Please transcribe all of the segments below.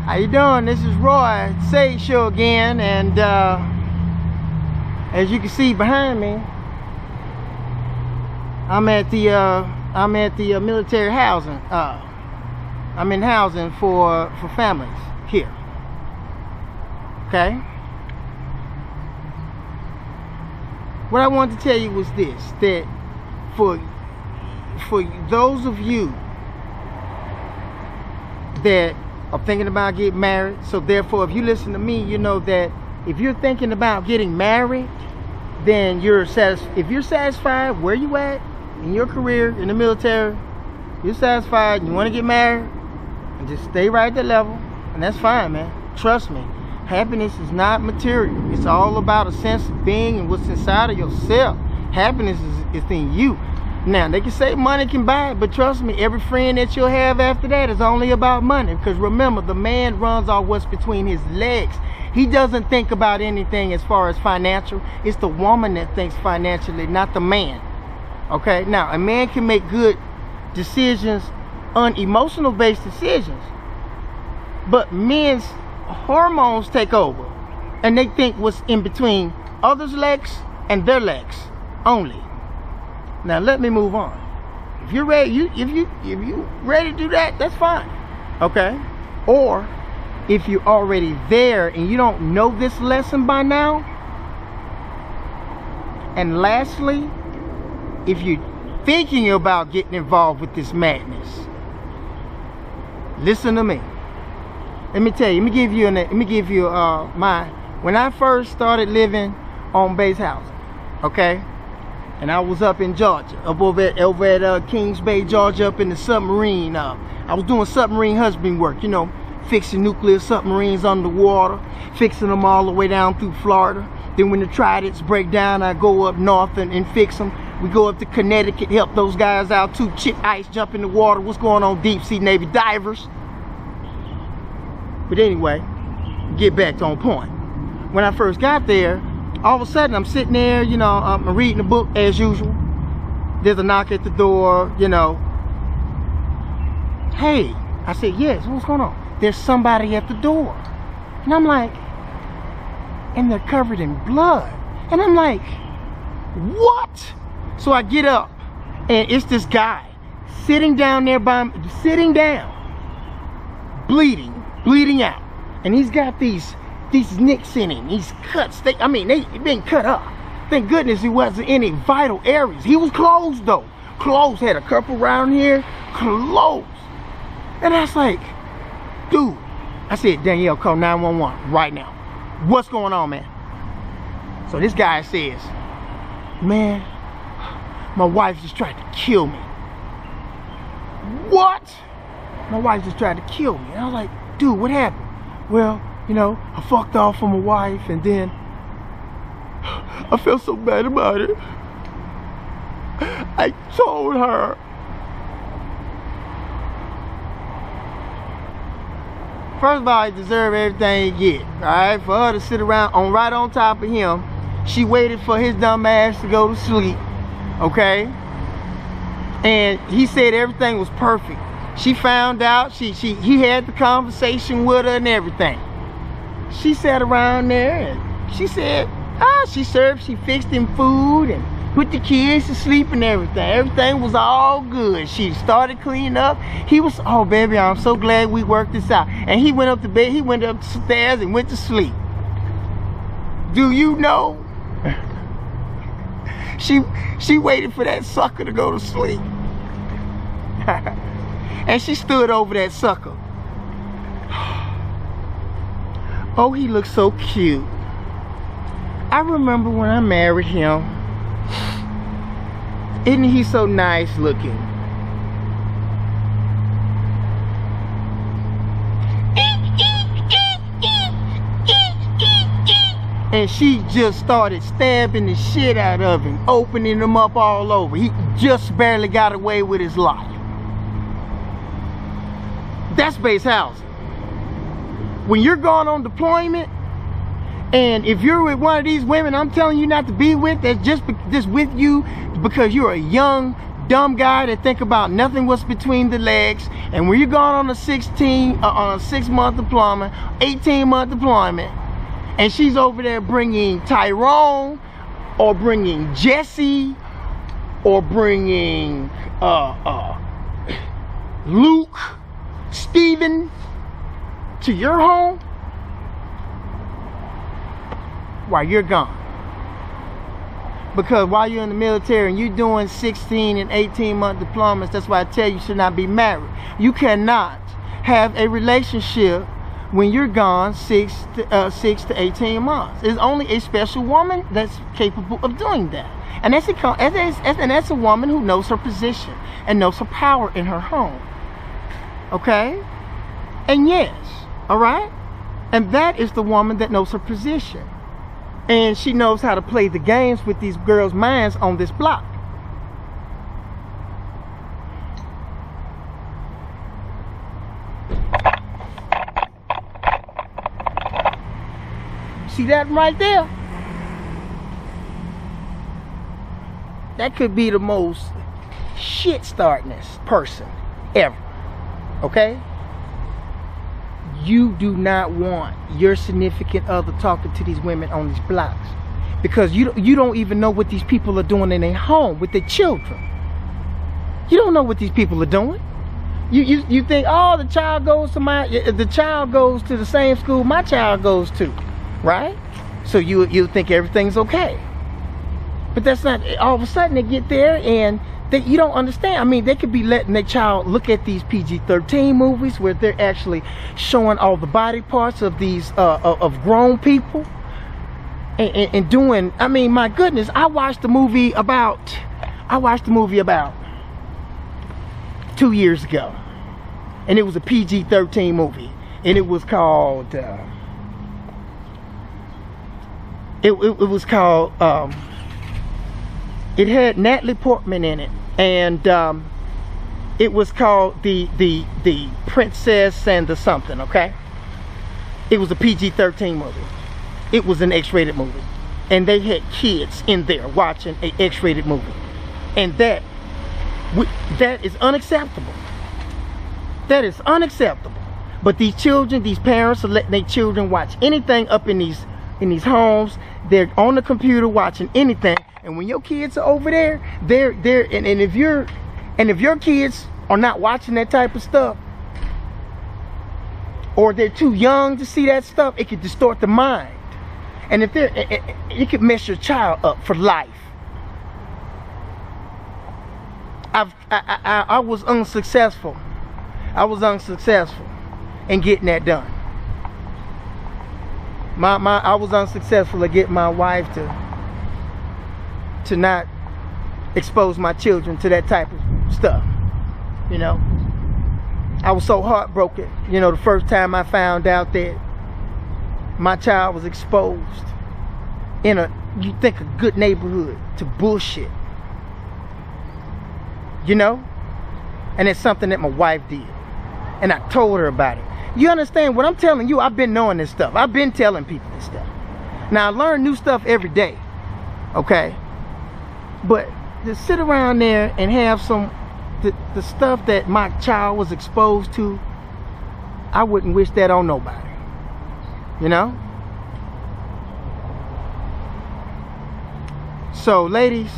How you doing? This is Roy, Sage Show again, and as you can see behind me, I'm at the military housing. I'm in housing for families here. Okay. What I wanted to tell you was this: that for those of you that are thinking about getting married, so therefore if you listen to me, you know that if you're thinking about getting married, then if you're satisfied where you at in your career in the military, you're satisfied and you want to get married, and just stay right at that level, and that's fine, man. Trust me, happiness is not material. It's all about a sense of being and what's inside of yourself. Happiness is in you. Now, they can say money can buy it, but trust me, every friend that you'll have after that is only about money. Because remember, the man runs off what's between his legs. He doesn't think about anything as far as financial. It's the woman that thinks financially, not the man. Okay? Now, a man can make good decisions on emotional-based decisions. But men's hormones take over. And they think what's in between others' legs and their legs only. Now let me move on. If you're ready, if you ready to do that, that's fine. Okay? Or if you're already there and you don't know this lesson by now. And lastly, if you're thinking about getting involved with this madness, listen to me. Let me tell you. Let me give you when I first started living on base housing. Okay? And I was up in Georgia, over at Kings Bay, Georgia, up in the submarine. I was doing submarine husband work, you know, fixing nuclear submarines underwater, fixing them all the way down through Florida. Then when the tridents break down, I go up north and fix them. We go up to Connecticut, help those guys out too, chip ice, jump in the water. What's going on, deep sea Navy divers? But anyway, get back on point. When I first got there, all of a sudden I'm sitting there, you know, I'm reading a book as usual. There's a knock at the door, you know. Hey, I said, yes, what's going on? There's somebody at the door. And I'm like, and they're covered in blood. And I'm like, what? So I get up and it's this guy sitting down there bleeding out. And he's got these nicks in him, these cuts. They've been cut up. Thank goodness he wasn't any vital areas. He was closed though. Closed, had a couple around here, closed. And I was like, dude, I said, Danielle, call 911 right now. What's going on, man? So this guy says, man, my wife just tried to kill me. What? My wife just tried to kill me. And I was like, dude, what happened? Well, you know, I fucked off on my wife, and then I felt so bad about it. I told her. First of all, he deserved everything he get. Alright, for her to sit around right on top of him. She waited for his dumb ass to go to sleep. Okay? And he said everything was perfect. She found out, he had the conversation with her and everything. She sat around there and she said, she fixed him food and put the kids to sleep and everything. Everything was all good. She started cleaning up. He was, oh baby, I'm so glad we worked this out. And he went up to bed, he went upstairs and went to sleep. Do you know? She waited for that sucker to go to sleep. And she stood over that sucker. Oh, he looked so cute. I remember when I married him. Isn't he so nice looking? And she just started stabbing the shit out of him, opening him up all over. He just barely got away with his life. That's base housing. When you're going on deployment, and if you're with one of these women I'm telling you not to be with, that's just with you because you're a young, dumb guy that think about nothing what's between the legs. And when you're going on a 6-month deployment, 18-month deployment, and she's over there bringing Tyrone, or bringing Jesse, or bringing Luke, Stephen to your home while you're gone. Because while you're in the military and you're doing 16 and 18-month deployments, that's why I tell you should not be married. You cannot have a relationship when you're gone 6 to 18 months. There's only a special woman that's capable of doing that. And that's a woman who knows her position and knows her power in her home. Okay? And yes, all right? And that is the woman that knows her position. And she knows how to play the games with these girls' minds on this block. See that right there? That could be the most shit-startingest person ever. Okay? You do not want your significant other talking to these women on these blocks, because you don't even know what these people are doing in their home with their children. You don't know what these people are doing. You think, oh, the child goes to the same school my child goes to, right? So you think everything's okay. But that's not. All of a sudden they get there and you don't understand. I mean, they could be letting their child look at these PG-13 movies where they're actually showing all the body parts of these of grown people and doing. I mean, my goodness, I watched the movie about 2 years ago, and it was a PG-13 movie, and it was called it had Natalie Portman in it, and it was called the Princess and the something. Okay, it was a PG-13 movie. It was an X-rated movie, and they had kids in there watching a X-rated movie, and that is unacceptable. That is unacceptable. But these children, these parents are letting their children watch anything up in these homes. They're on the computer watching anything. And when your kids are over there, and if your kids are not watching that type of stuff, or they're too young to see that stuff, it could distort the mind. And if it could mess your child up for life. I was unsuccessful. I was unsuccessful in getting that done. I was unsuccessful at getting my wife to not expose my children to that type of stuff. You know, I was so heartbroken, you know, the first time I found out that my child was exposed in a good neighborhood to bullshit, you know. And it's something that my wife did, and I told her about it. You understand what I'm telling you? I've been knowing this stuff. I've been telling people this stuff. Now I learn new stuff every day, okay? But to sit around there and have the stuff that my child was exposed to, I wouldn't wish that on nobody, you know? So ladies,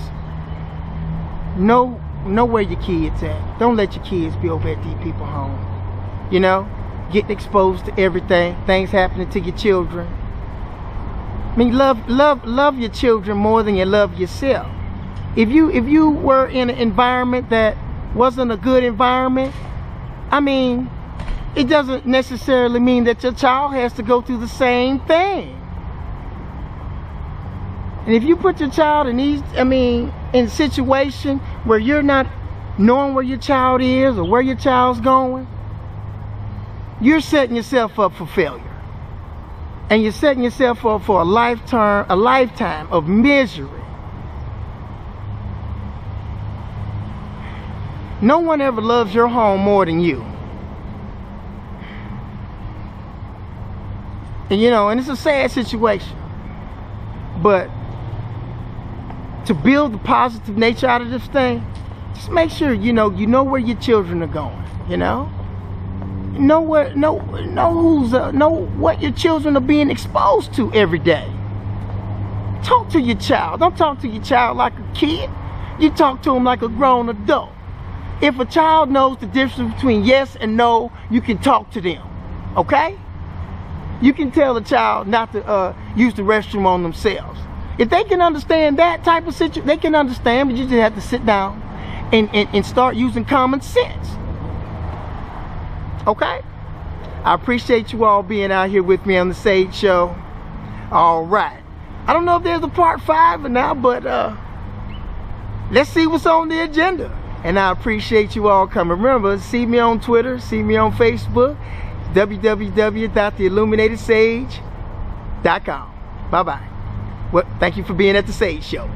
know where your kids at. Don't let your kids be over at these people's home, you know? Getting exposed to everything, things happening to your children. I mean, love your children more than you love yourself. If you were in an environment that wasn't a good environment, I mean, it doesn't necessarily mean that your child has to go through the same thing. And if you put your child in in a situation where you're not knowing where your child is or where your child's going, you're setting yourself up for failure. And you're setting yourself up for a lifetime of misery. No one ever loves your home more than you. And you know, and it's a sad situation. But to build the positive nature out of this thing, Just make sure you know where your children are going. Know what your children are being exposed to every day. Talk to your child. Don't talk to your child like a kid. You talk to them like a grown adult. If a child knows the difference between yes and no, you can talk to them. Okay? You can tell a child not to use the restroom on themselves. If they can understand that type of situation, they can understand, but you just have to sit down and start using common sense. Okay? I appreciate you all being out here with me on the Sage Show. All right. I don't know if there's a part 5 or not, but let's see what's on the agenda. And I appreciate you all coming. Remember, see me on Twitter, see me on Facebook, www.theilluminatedsage.com. Bye-bye. Well, thank you for being at the Sage Show.